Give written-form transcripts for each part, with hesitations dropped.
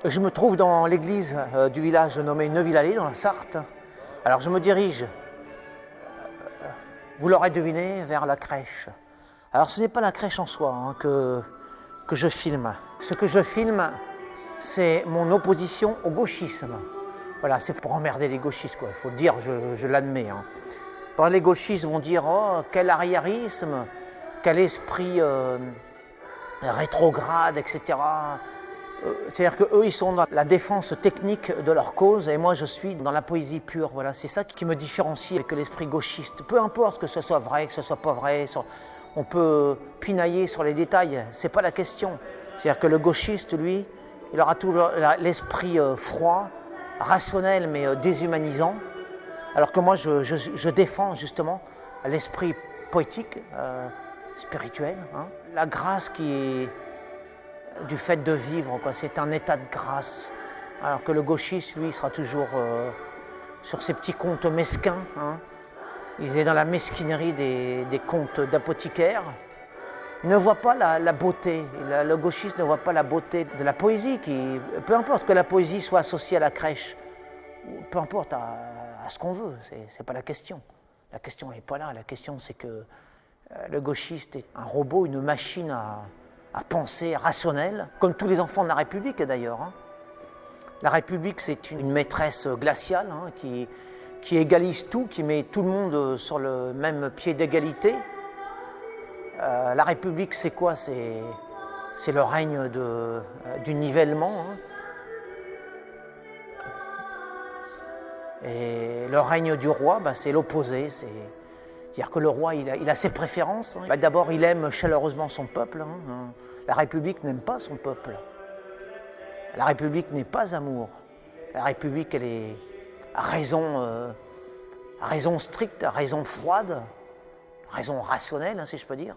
Je me trouve dans l'église du village nommé Neuville-Allée, dans la Sarthe. Alors je me dirige, vous l'aurez deviné, vers la crèche. Alors ce n'est pas la crèche en soi que je filme. Ce que je filme, c'est mon opposition au gauchisme. Voilà, c'est pour emmerder les gauchistes, quoi. Il faut le dire, je l'admets. Les gauchistes vont dire « Oh, quel arriérisme, quel esprit rétrograde, etc. » C'est-à-dire qu'eux, ils sont dans la défense technique de leur cause et moi, je suis dans la poésie pure. Voilà, c'est ça qui me différencie avec l'esprit gauchiste. Peu importe que ce soit vrai, que ce soit pas vrai, on peut pinailler sur les détails, c'est pas la question. C'est-à-dire que le gauchiste, lui, il aura toujours l'esprit froid, rationnel mais déshumanisant, alors que moi, je défends justement l'esprit poétique, spirituel. La grâce qui est du fait de vivre, quoi. C'est un état de grâce. Alors que le gauchiste, lui, sera toujours sur ses petits contes mesquins. Il est dans la mesquinerie des contes d'apothicaire. Il ne voit pas la beauté. Le gauchiste ne voit pas la beauté de la poésie. Peu importe que la poésie soit associée à la crèche, peu importe à ce qu'on veut, c'est pas la question. La question n'est pas là. La question, c'est que le gauchiste est un robot, une machine à penser rationnelle, comme tous les enfants de la République d'ailleurs. La République, c'est une maîtresse glaciale qui égalise tout, qui met tout le monde sur le même pied d'égalité. La République, c'est quoi? C'est le règne du nivellement. Et le règne du roi, c'est l'opposé. C'est-à-dire que le roi, il a ses préférences. D'abord, il aime chaleureusement son peuple. La République n'aime pas son peuple. La République n'est pas amour. La République, elle est à raison stricte, à raison froide, raison rationnelle, si je peux dire.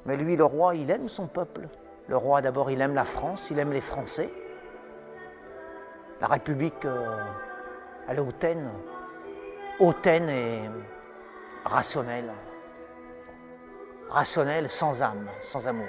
Mais lui, le roi, il aime son peuple. Le roi, d'abord, il aime la France, il aime les Français. La République, elle est hautaine et rationnelle. Rationnelle sans âme, sans amour.